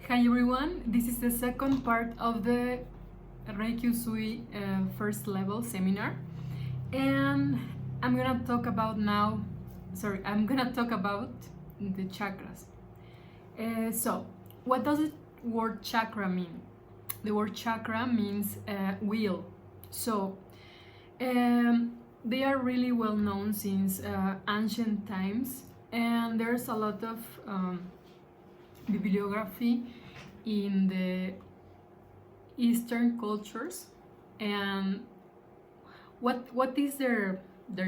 Hi everyone, this is the second part of the Reiki Usui first level seminar, and I'm gonna talk about the chakras. So, what does the word chakra mean? The word chakra means wheel. So, they are really well known since ancient times, and there's a lot of bibliography in the Eastern cultures. And what is their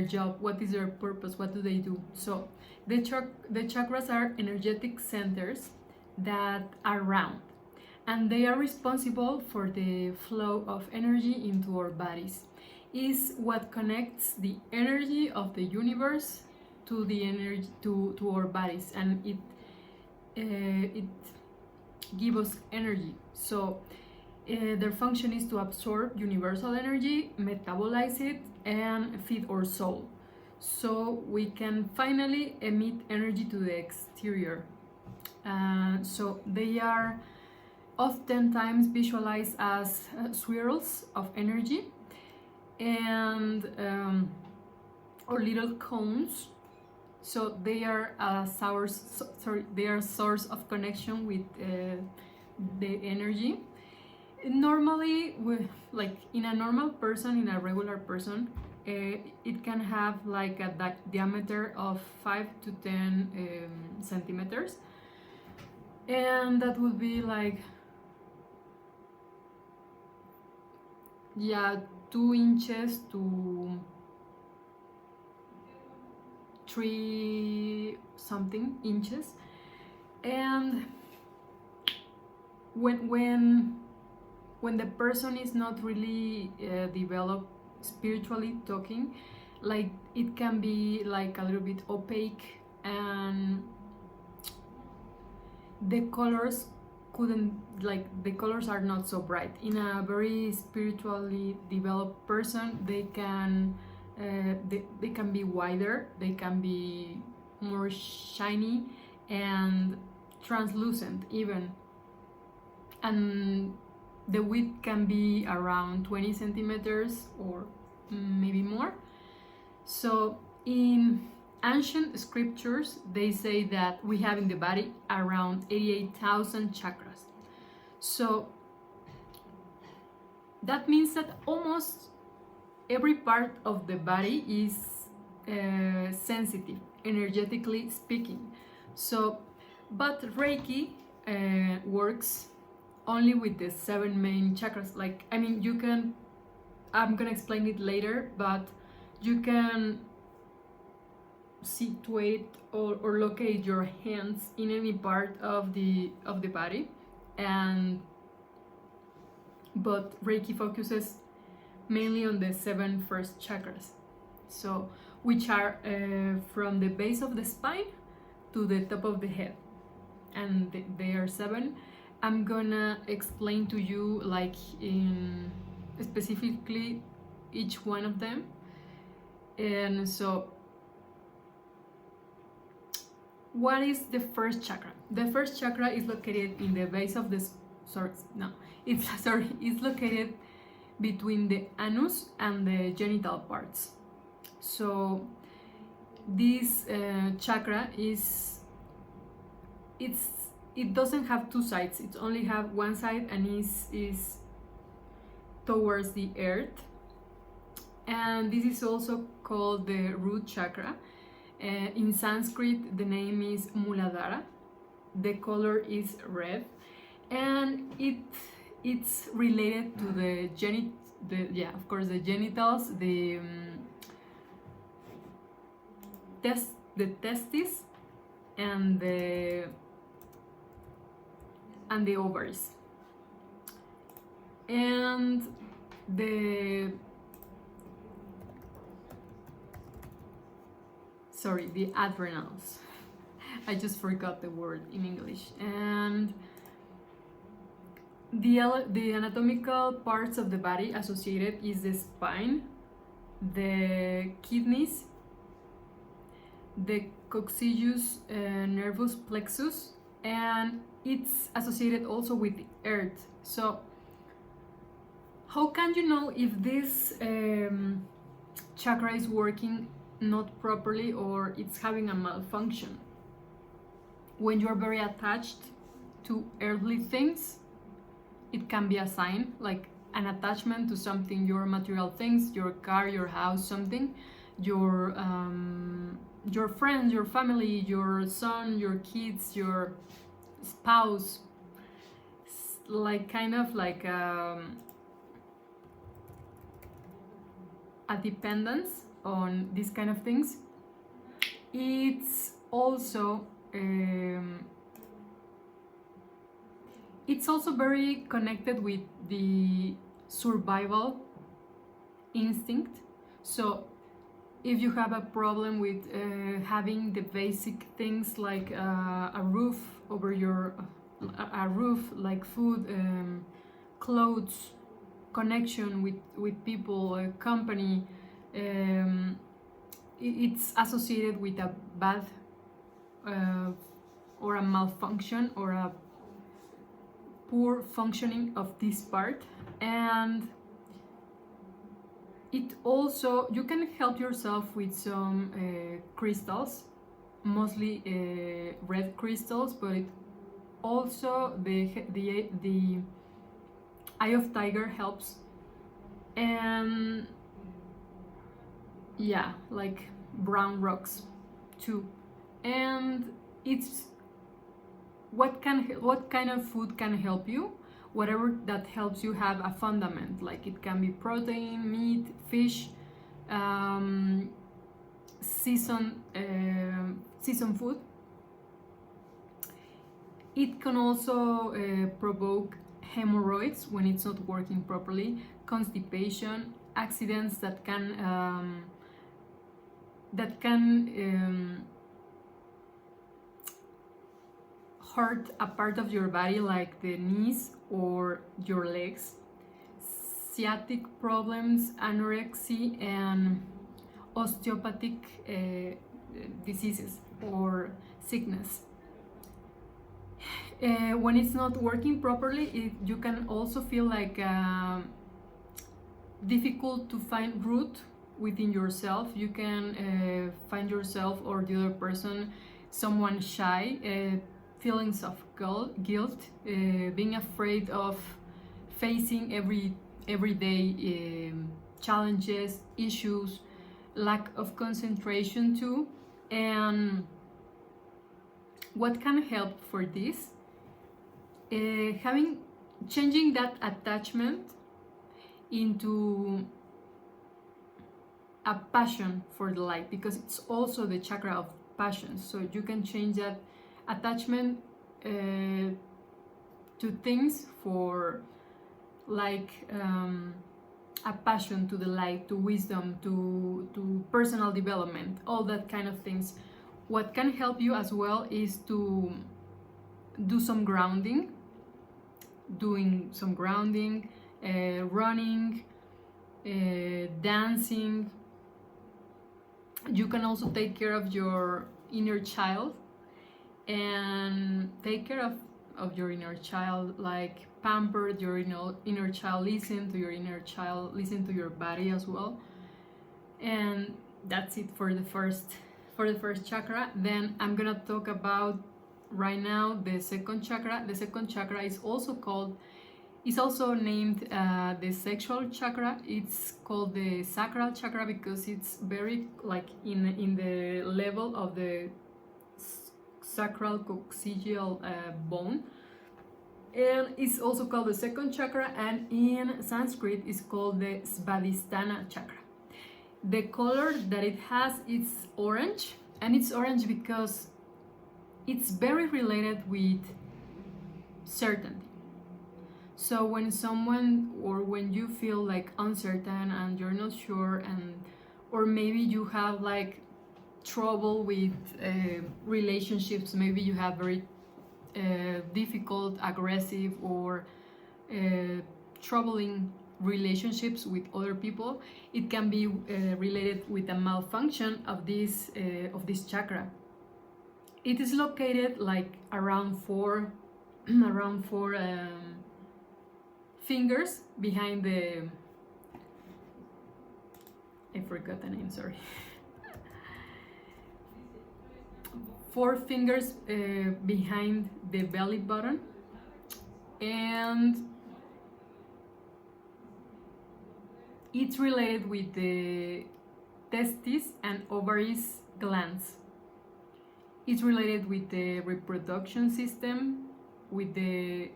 job? What is their purpose? What do they do? So the chakras are energetic centers that are round, and they are responsible for the flow of energy into our bodies. Is what connects the energy of the universe to the energy to our bodies, and it gives us energy. So their function is to absorb universal energy, metabolize it, and feed our soul, so we can finally emit energy to the exterior. So they are oftentimes visualized as swirls of energy, and or little cones. So they are a source of connection with the energy. Normally, in a normal person, in a regular person, it can have like a diameter of 5 to 10 centimeters, and that would be like 2 inches to 3 something inches. And when the person is not really developed spiritually talking, like, it can be like a little bit opaque, and the colors are not so bright. In a very spiritually developed person, they can be wider, they can be more shiny and translucent even, and the width can be around 20 centimeters or maybe more. So in ancient scriptures, they say that we have in the body around 88,000 chakras. So that means that almost every part of the body is sensitive, energetically speaking. So, but Reiki works only with the 7 main chakras. I'm gonna explain it later, but you can situate or locate your hands in any part of the body, but Reiki focuses mainly on the 7 first chakras, so which are from the base of the spine to the top of the head, and they are 7. I'm gonna explain to you in specifically each one of them. And so, what is the first chakra? The first chakra is located in the base of the it's located between the anus and the genital parts. So this chakra it doesn't have 2 sides, it only have 1 side, and is towards the earth. And this is also called the root chakra. In Sanskrit, the name is Muladhara. The color is red, and it's related to the genitals, the testes, and the ovaries, and the adrenals. I just forgot the word in English. And the anatomical parts of the body associated is the spine, the kidneys, the coccygeus nervus plexus, and it's associated also with the earth. So how can you know if this chakra is working not properly or it's having a malfunction? When you're very attached to earthly things, it can be a sign, like an attachment to something, your material things, your car, your house, something, your friends, your family, your son, your kids, your spouse, like kind of like a dependence on these kind of things. It's also very connected with the survival instinct. So if you have a problem with having the basic things like a roof over your a roof, like food, clothes, connection with people, company, it's associated with a bad or a malfunction or a poor functioning of this part. And it also, you can help yourself with some crystals, mostly red crystals, but it also the Eye of Tiger helps, and yeah, like brown rocks too. And it's what kind of food can help you? Whatever that helps you have a fundament, like it can be protein, meat, fish, season food. It can also provoke hemorrhoids when it's not working properly, constipation, accidents that can hurt a part of your body, like the knees or your legs, sciatic problems, anorexia, and osteopathic diseases or sickness. When it's not working properly, you can also feel like difficult to find root within yourself. You can find yourself or the other person, someone shy, feelings of guilt, being afraid of facing everyday challenges, issues, lack of concentration too. And what can help for this? Changing that attachment into a passion for the light, because it's also the chakra of passion. So you can change that attachment to things for like a passion to the light, to wisdom, to personal development, all that kind of things. What can help you as well is to do some grounding, running, dancing. You can also take care of your inner child and take care of your inner child, like pamper your inner child, listen to your inner child, listen to your body as well. And that's it for the first chakra. Then I'm gonna talk about right now the second chakra. The second chakra is also named the sexual chakra. It's called the sacral chakra because it's very like in the level of the sacral coccygeal bone, and it's also called the second chakra, and in Sanskrit it's called the Svadhisthana chakra. The color that it has is orange, and it's orange because it's very related with certainty. So when someone, or when you feel like uncertain and you're not sure, or maybe you have like trouble with relationships, maybe you have very difficult, aggressive, or troubling relationships with other people, it can be related with a malfunction of this chakra. it is located like around four around four fingers behind the, I forgot the name, sorry. 4 fingers behind the belly button, and it's related with the testes and ovaries glands. It's related with the reproduction system, with the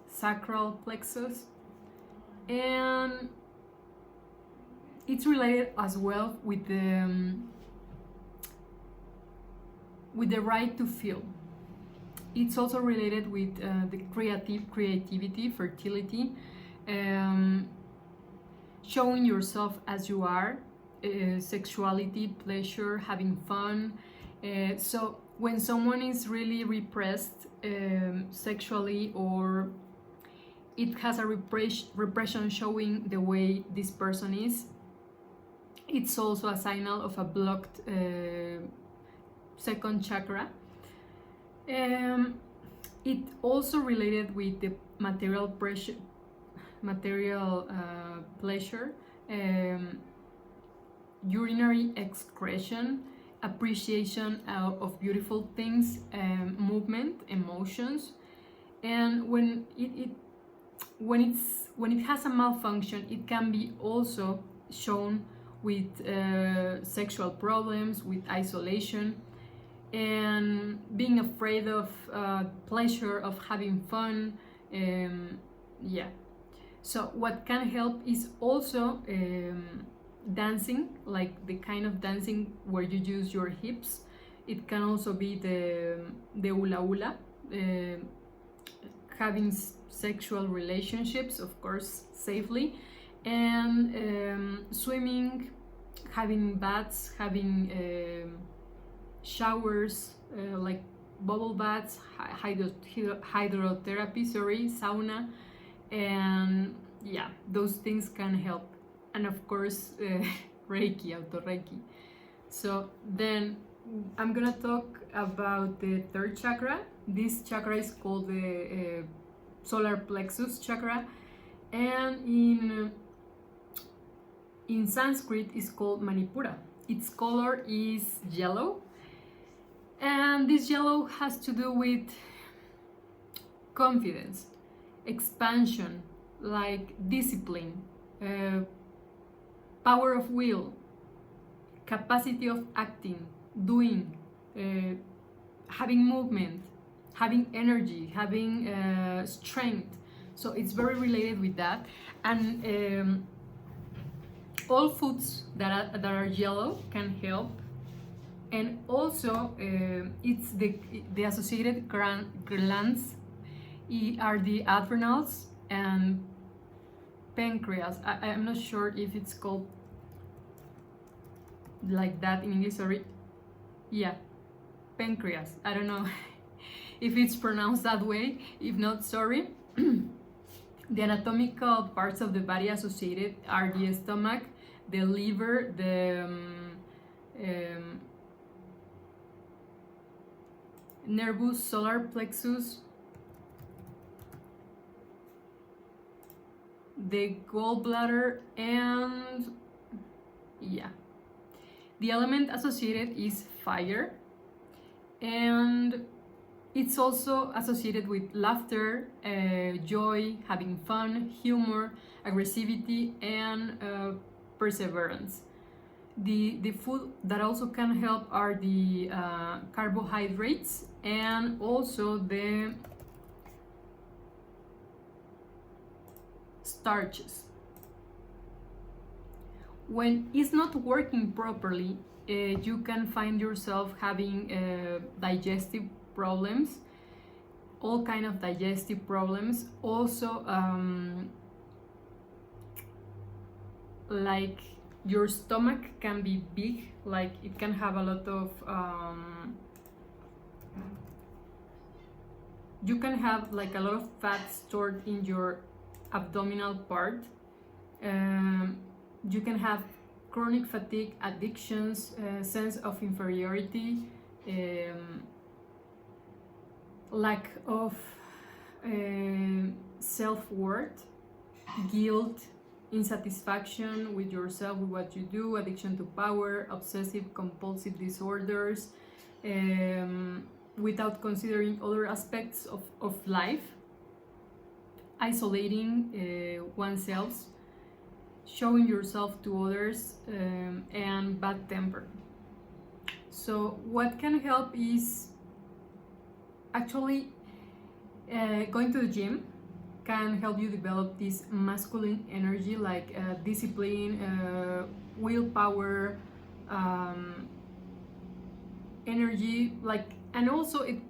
sacral plexus, and it's related as well with the right to feel. It's also related with the creativity, fertility, showing yourself as you are, sexuality, pleasure, having fun. So when someone is really repressed sexually, or it has a repression showing the way this person is, it's also a signal of a blocked second chakra. It also related with the material pleasure, urinary excretion, appreciation of beautiful things, movement, emotions. And when it has a malfunction, it can be also shown with sexual problems, with isolation, and being afraid of pleasure, of having fun. Yeah. So what can help is also dancing, like the kind of dancing where you use your hips. It can also be the hula hula, having sexual relationships, of course, safely, and swimming, having baths, having showers, like bubble baths, hydrotherapy, sauna, and yeah, those things can help. And of course, Reiki, auto Reiki. So then I'm gonna talk about the third chakra. This chakra is called the solar plexus chakra, and in Sanskrit it's called Manipura. Its color is yellow, and this yellow has to do with confidence, expansion, like discipline, power of will, capacity of acting, doing, having movement, having energy, having strength. So it's very related with that. And all foods that are yellow can help. And also it's the associated glands are the adrenals and pancreas. I'm not sure if it's called like that in English, sorry. Yeah, pancreas. I don't know if it's pronounced that way. If not, sorry. The anatomical parts of the body associated are the stomach, the liver, the nervus solar plexus, the gallbladder, and yeah. The element associated is fire, and it's also associated with laughter, joy, having fun, humor, aggressivity, and perseverance. The food that also can help are the carbohydrates, and also the starches. When it's not working properly, you can find yourself having digestive problems, all kind of digestive problems. Also, like your stomach can be big, like it can have a lot of you can have like a lot of fat stored in your abdominal part. You can have chronic fatigue, addictions, sense of inferiority, lack of self-worth, guilt, insatisfaction with yourself, with what you do, addiction to power, obsessive compulsive disorders, without considering other aspects of life, isolating oneself, showing yourself to others, and bad temper. So what can help is actually going to the gym can help you develop this masculine energy, like discipline, willpower, energy, like, and also it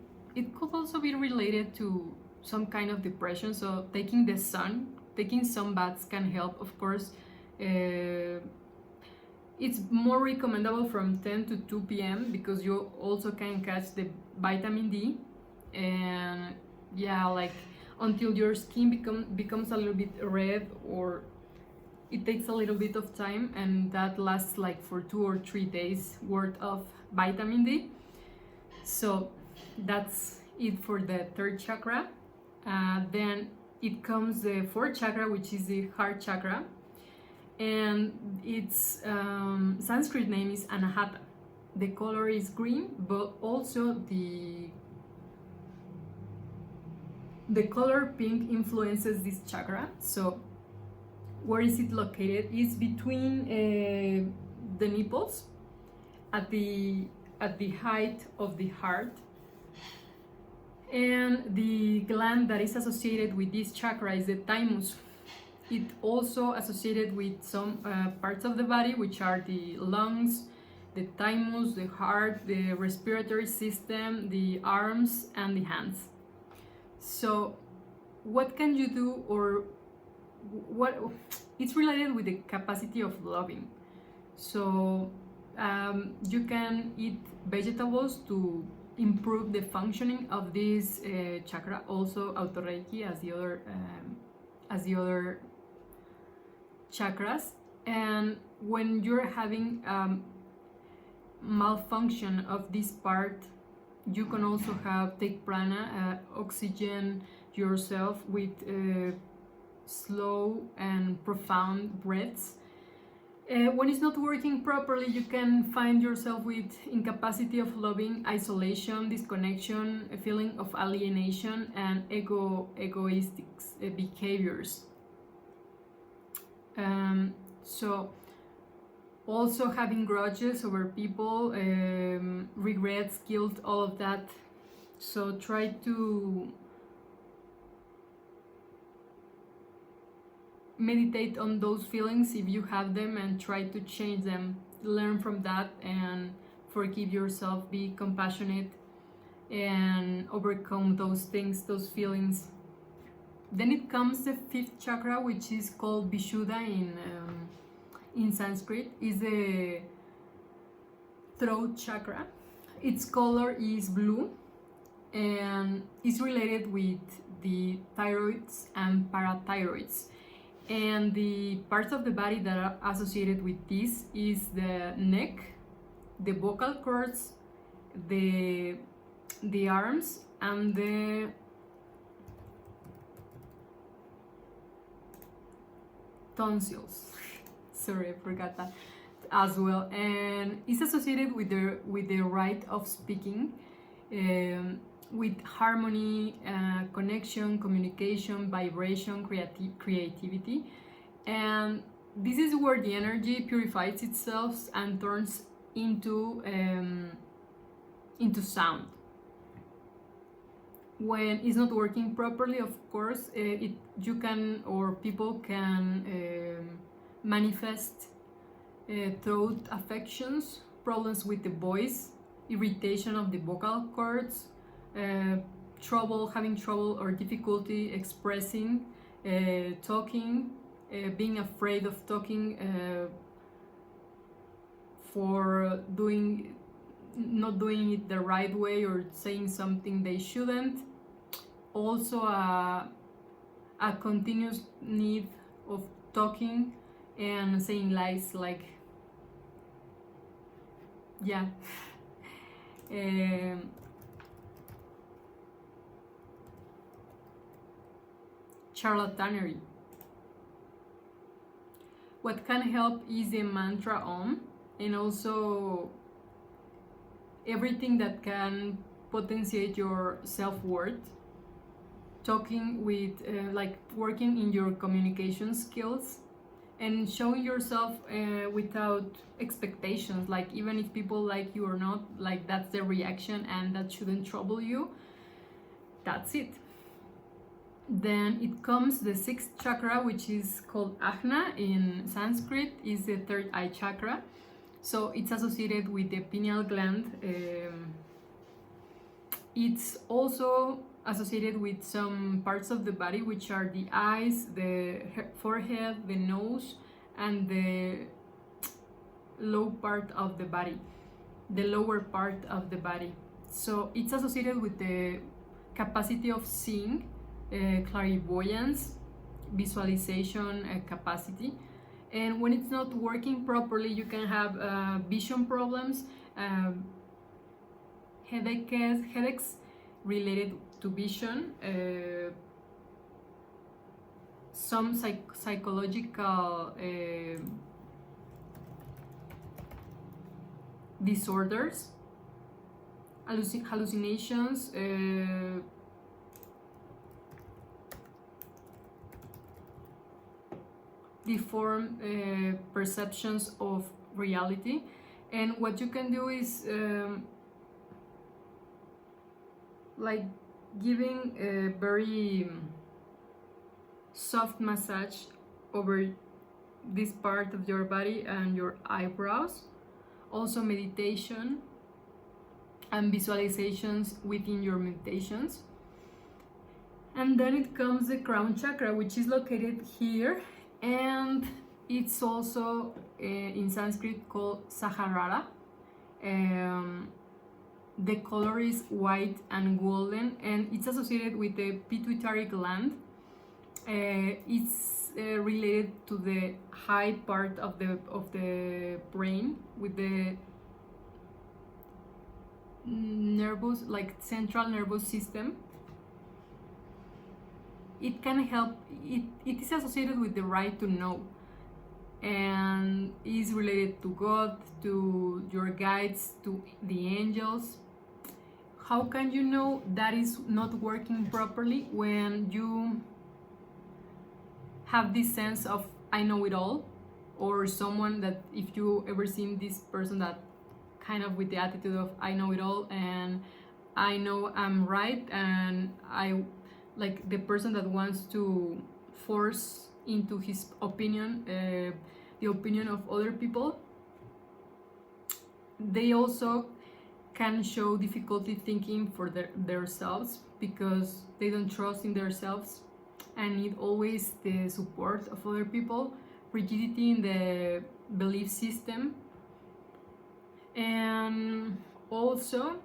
could also be related to some kind of depression. So taking sun baths can help, of course. It's more recommendable from 10 to 2 p.m. because you also can catch the vitamin D, and yeah, like until your skin becomes a little bit red, or it takes a little bit of time, and that lasts like for 2 or 3 days worth of vitamin D. So that's it for the third chakra. Then it comes the fourth chakra, which is the heart chakra, and its Sanskrit name is Anahata. The color is green, but also the color pink influences this chakra. So where is it located? It's between the nipples, at the height of the heart, and the gland that is associated with this chakra is the thymus. It also associated with some parts of the body, which are the lungs, the thymus, the heart, the respiratory system, the arms, and the hands. So what can you do, or what it's related with the capacity of loving. So you can eat vegetables to improve the functioning of this chakra. Also auto Reiki as the other chakras. And when you're having malfunction of this part, you can also take prana, oxygen yourself with slow and profound breaths. When it's not working properly, you can find yourself with incapacity of loving, isolation, disconnection, a feeling of alienation, and egoistic behaviors. So also having grudges over people, regrets, guilt, all of that. So try to meditate on those feelings if you have them, and try to change them. Learn from that and forgive yourself, be compassionate, and overcome those things, those feelings. Then it comes the fifth chakra, which is called Vishuddha in Sanskrit. Is the throat chakra. Its color is blue, and is related with the thyroids and parathyroids. And the parts of the body that are associated with this is the neck, the vocal cords, the arms, and the tonsils. Sorry, I forgot that as well. And it's associated with the right of speaking, with harmony, connection, communication, vibration, creativity. And this is where the energy purifies itself and turns into sound. When it's not working properly, of course, you can, or people can manifest throat affections, problems with the voice, irritation of the vocal cords, having trouble or difficulty expressing, talking, being afraid of talking, for not doing it the right way, or saying something they shouldn't. Also a continuous need of talking and saying lies, like, yeah. Um, Charlatanery. What can help is the mantra Om, and also everything that can potentiate your self-worth, talking with like working in your communication skills, and showing yourself without expectations, like even if people like you or not, like that's the reaction and that shouldn't trouble you. That's it. Then it comes the sixth chakra, which is called Ajna in Sanskrit, is the third eye chakra. So it's associated with the pineal gland. It's also associated with some parts of the body, which are the eyes, the forehead, the nose, and the low part of the body, the lower part of the body. So it's associated with the capacity of seeing, clairvoyance, visualization capacity. And when it's not working properly, you can have vision problems, headaches related to vision, some psychological disorders, hallucinations, deformed perceptions of reality. And what you can do is like giving a very soft massage over this part of your body and your eyebrows. Also meditation and visualizations within your meditations. And then it comes the crown chakra, which is located here, and it's also in Sanskrit called Saharara. The color is white and golden, and it's associated with the pituitary gland. It's related to the high part of the brain, with the nervous, like central nervous system. It can help. It is associated with the right to know, and is related to God, to your guides, to the angels. How can you know that is not working properly? When you have this sense of I know it all, or someone that, if you ever seen this person that kind of with the attitude of I know it all and I know I'm right, and I like the person that wants to force into his opinion the opinion of other people. They also can show difficulty thinking for themselves, because they don't trust in themselves and need always the support of other people, rigidity in the belief system, and also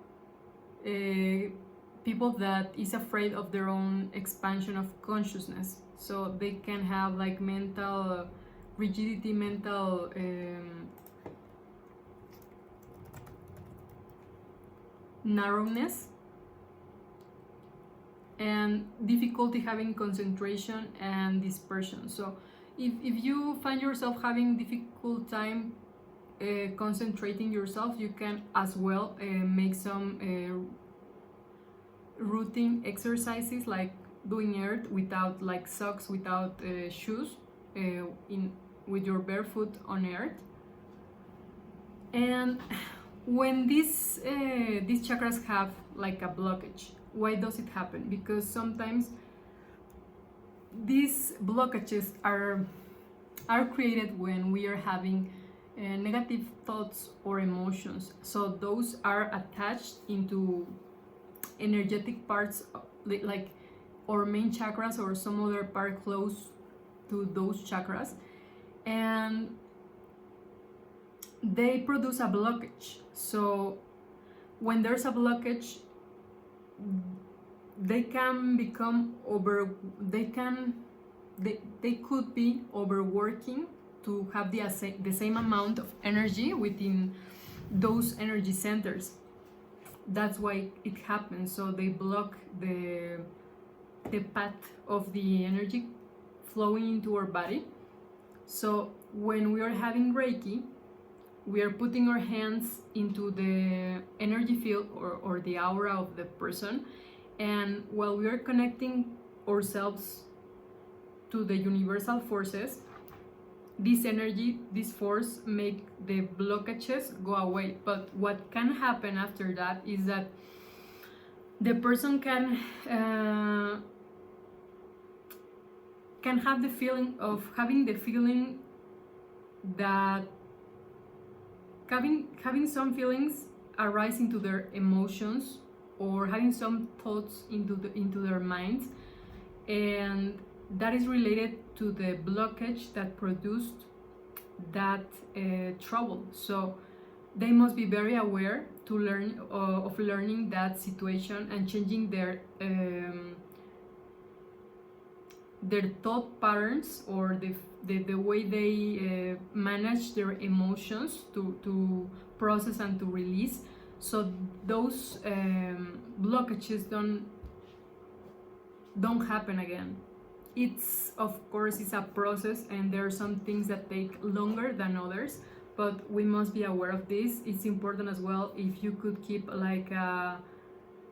people that is afraid of their own expansion of consciousness. So they can have like mental rigidity, mental narrowness, and difficulty having concentration and dispersion. So if you find yourself having difficult time concentrating yourself, you can as well make some routine exercises, like doing earth without like socks, without shoes, with your barefoot on earth. And when these chakras have like a blockage, why does it happen? Because sometimes these blockages are created when we are having negative thoughts or emotions. So those are attached into energetic parts, like our main chakras or some other part close to those chakras, and they produce a blockage. So when there's a blockage, they can become they could be overworking to have the same amount of energy within those energy centers. that's why it happens. So they block the path of the energy flowing into our body. So when we are having Reiki, we are putting our hands into the energy field or the aura of the person, and while we are connecting ourselves to the universal forces, this energy, this force, make the blockages go away. But what can happen after that is that the person can have the feeling of having the feeling that having some feelings arise into their emotions, or having some thoughts into their minds, and that is related to the blockage that produced that trouble. So they must be very aware to learn of learning that situation and changing their thought patterns, or the way they manage their emotions to process and to release, so those blockages don't happen again. It's, of course, it's a process, and there are some things that take longer than others, but we must be aware of this. It's important as well if you could keep like a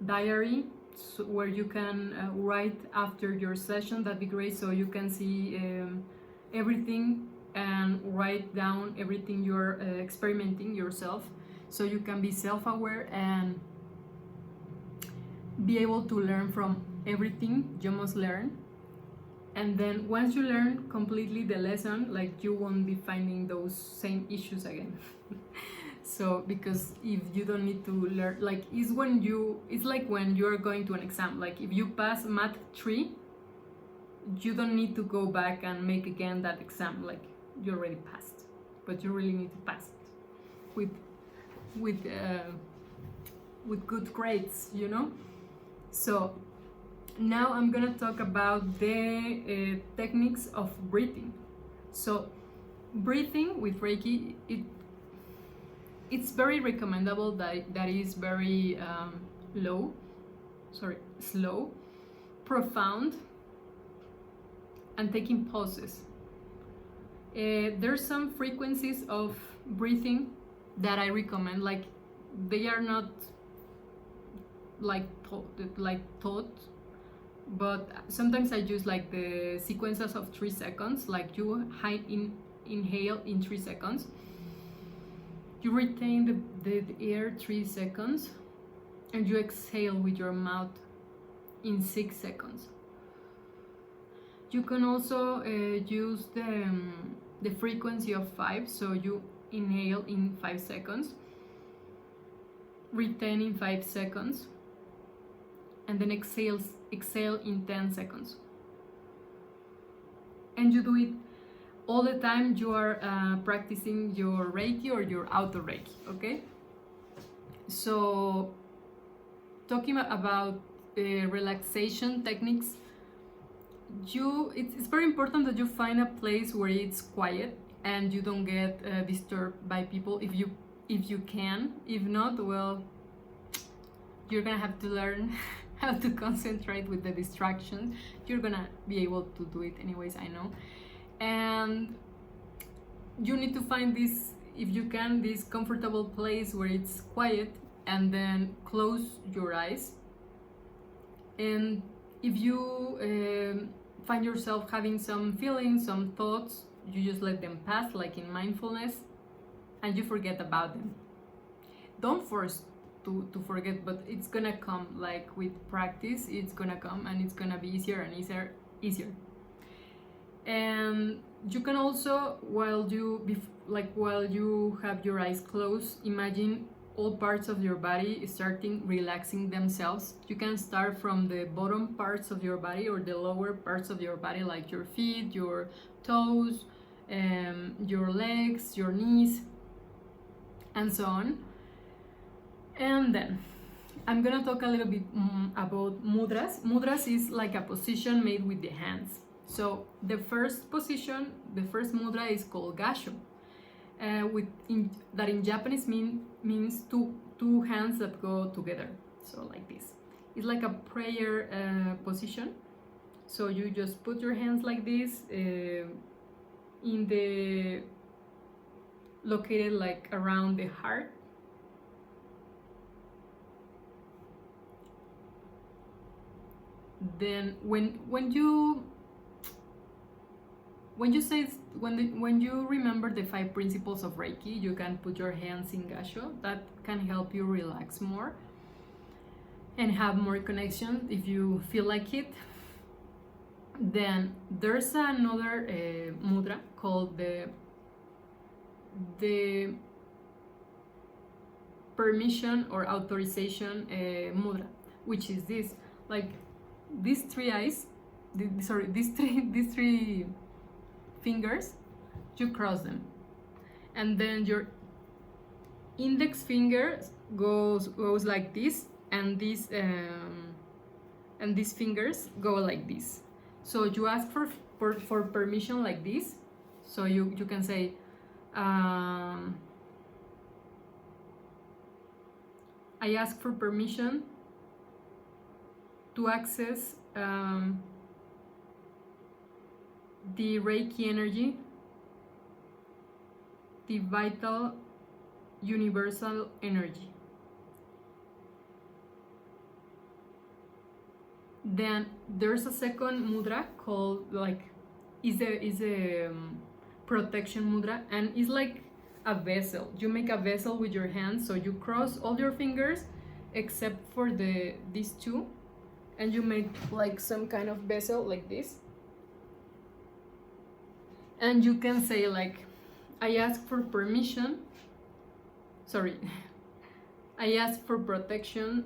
diary, so where you can write after your session. That'd be great, so you can see everything and write down everything you're experimenting yourself, so you can be self-aware and be able to learn from everything you must learn. And then once you learn completely the lesson, like, you won't be finding those same issues again. So, because if you don't need to learn, like, it's like when you're going to an exam, like if you pass math 3, you don't need to go back and make again that exam, like you already passed, but you really need to pass it with good grades, you know. So now I'm gonna talk about the techniques of breathing. So breathing with Reiki, it's very recommendable that is very slow, profound, and taking pauses. There's some frequencies of breathing that I recommend. Like, they are not like taught, but sometimes I use like the sequences of 3 seconds. Like, you inhale in 3 seconds, you retain the air 3 seconds, and you exhale with your mouth in 6 seconds. You can also use the frequency of 5, so you inhale in 5 seconds, retain in 5 seconds, and then exhale in 10 seconds. And you do it all the time you are practicing your Reiki or your auto Reiki, okay? So, talking about relaxation techniques, it's very important that you find a place where it's quiet and you don't get disturbed by people if you can. If not, well, you're gonna have to learn how to concentrate with the distractions. You're gonna be able to do it anyways, I know. And you need to find this, if you can, this comfortable place where it's quiet, and then close your eyes. And if you find yourself having some feelings, some thoughts, you just let them pass, like in mindfulness, and you forget about them. Don't force to forget, but it's gonna come. Like, with practice, it's gonna come, and it's gonna be easier and easier. And you can also, while you have your eyes closed, imagine all parts of your body starting relaxing themselves. You can start from the bottom parts of your body or the lower parts of your body, like your feet, your toes, your legs, your knees, and so on. And then I'm gonna talk a little bit about mudras. Mudras is like a position made with the hands. So the first mudra is called gasho, that in Japanese means to two hands that go together, so like this. It's like a prayer position. So you just put your hands like this in the located like around the heart. Then when you say when you remember the 5 principles of Reiki, you can put your hands in gasho. That can help you relax more and have more connection if you feel like it. Then there's another mudra called the permission or authorization mudra, which is this, like these three eyes, these three fingers, you cross them, and then your index finger goes like this, and these fingers go like this. So you ask for permission like this. So you can say I ask for permission to access the Reiki energy, the vital universal energy. Then there's a second mudra called is a protection mudra, and it's like a vessel. You make a vessel with your hands, so you cross all your fingers except for these two, and you make like some kind of vessel like this. And you can say like, I ask for permission, I ask for protection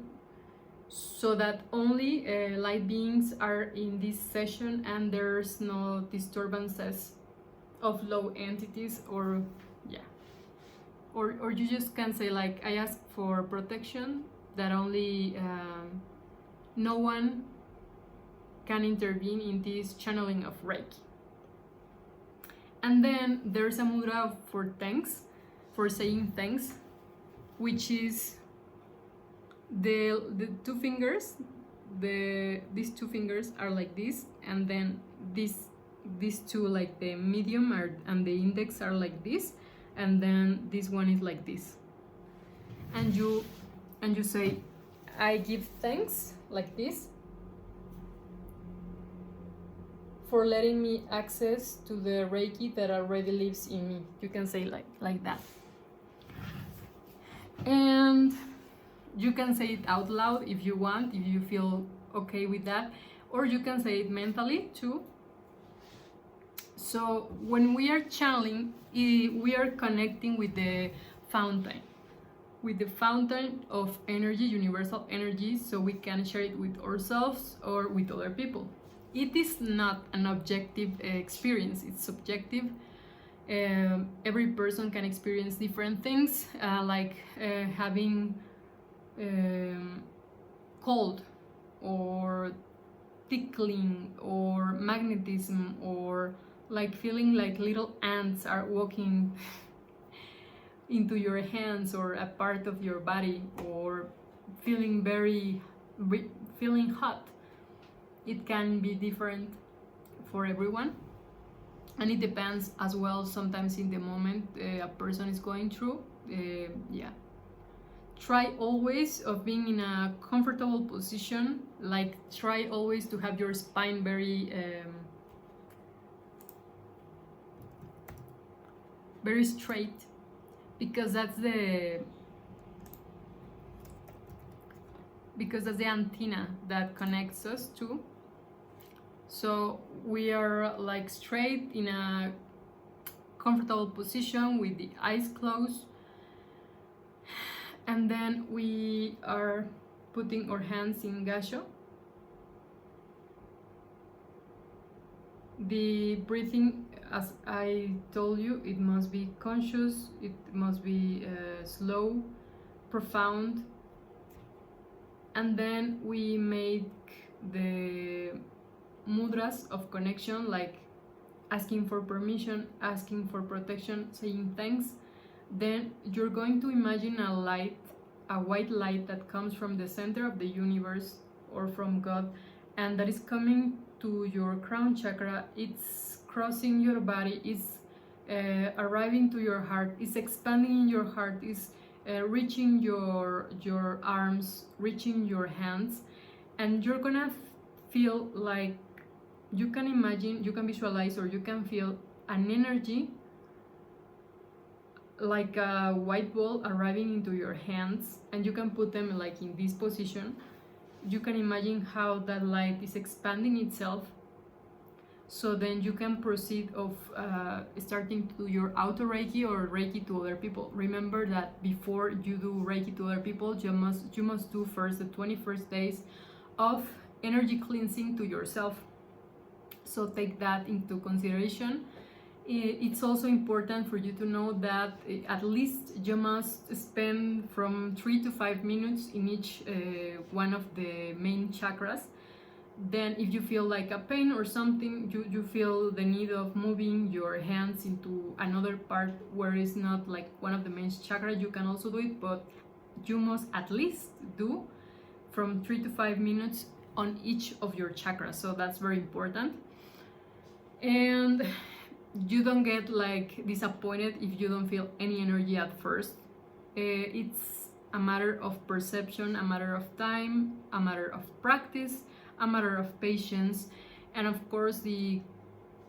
so that only light beings are in this session and there's no disturbances of low entities, or or you just can say like, I ask for protection that only no one can intervene in this channeling of Reiki. And then there's a mudra for thanks, for saying thanks, which is the two fingers. These two fingers are like this, and then these two, like the medium and the index, are like this, and then this one is like this. And you say, I give thanks like this for letting me access to the Reiki that already lives in me. You can say like that. And you can say it out loud if you want, if you feel okay with that, or you can say it mentally too. So when we are channeling, we are connecting with the fountain of energy, universal energy, so we can share it with ourselves or with other people. It is not an objective experience, it's subjective. Every person can experience different things, like having cold, or tickling, or magnetism, or like feeling like little ants are walking into your hands or a part of your body, or feeling feeling hot. It can be different for everyone, and it depends as well sometimes in the moment a person is going through. Try always of being in a comfortable position, like try always to have your spine very straight, because that's the antenna that connects us to. So we are like straight in a comfortable position with the eyes closed, and then we are putting our hands in gasho. The breathing, as I told you, it must be conscious, it must be slow, profound. And then we make the mudras of connection, like asking for permission, asking for protection, saying thanks. Then you're going to imagine a light a white light that comes from the center of the universe or from God, and that is coming to your crown chakra. It's crossing your body, it's arriving to your heart, it's expanding in your heart, it's reaching your arms, reaching your hands, and you're gonna feel like, you can imagine, you can visualize, or you can feel an energy like a white ball arriving into your hands, and you can put them like in this position. You can imagine how that light is expanding itself. So then you can proceed of starting to do your auto Reiki or Reiki to other people. Remember that before you do Reiki to other people, you must do first the 21st days of energy cleansing to yourself. So take that into consideration. It's also important for you to know that at least you must spend from 3 to 5 minutes in each one of the main chakras. Then if you feel like a pain or something, you feel the need of moving your hands into another part where it's not like one of the main chakras, you can also do it, but you must at least do from 3 to 5 minutes on each of your chakras. So that's very important. And you don't get like disappointed if you don't feel any energy at first. It's a matter of perception, a matter of time, a matter of practice, a matter of patience, and of course the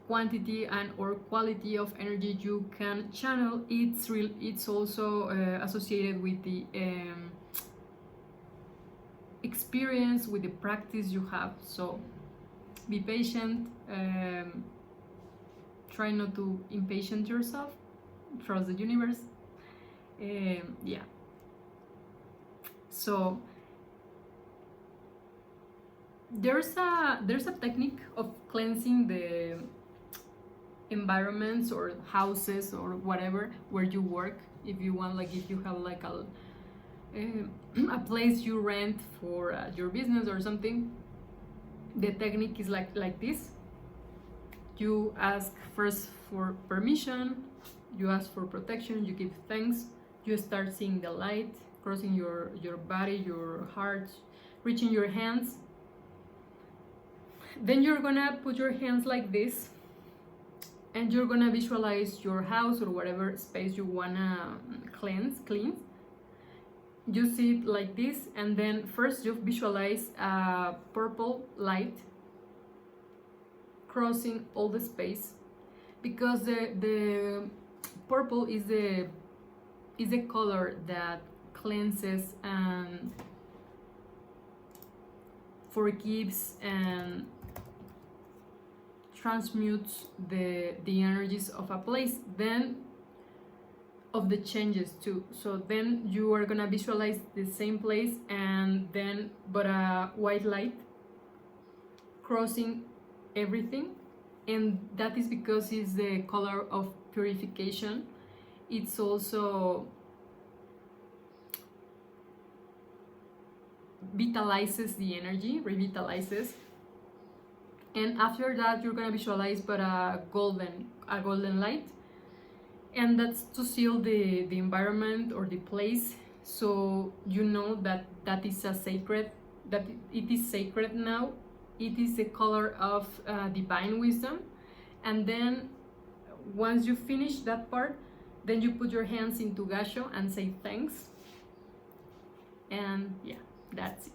quantity and or quality of energy you can channel. It's also associated with the experience, with the practice you have. So be patient. Try not to impatient yourself. Trust the universe. Yeah. So there's a technique of cleansing the environments or houses or whatever where you work. If you want, like if you have like a place you rent for your business or something, the technique is like this. You ask first for permission, you ask for protection, you give thanks, you start seeing the light crossing your body, your heart, reaching your hands. Then you're gonna put your hands like this, and you're gonna visualize your house or whatever space you wanna clean. You see it like this, and then first you visualize a purple light crossing all the space, because the purple is the color that cleanses and forgives and transmutes the energies of a place, then of the changes too. So then you are gonna visualize the same place, and then but a white light crossing everything, and that is because it's the color of purification. It's also vitalizes the energy, revitalizes. And after that you're gonna visualize but a golden light, and that's to seal the environment or the place, so you know that is a sacred, that it is sacred now. It is the color of divine wisdom. And then once you finish that part, then you put your hands into gassho and say thanks, and yeah, that's it.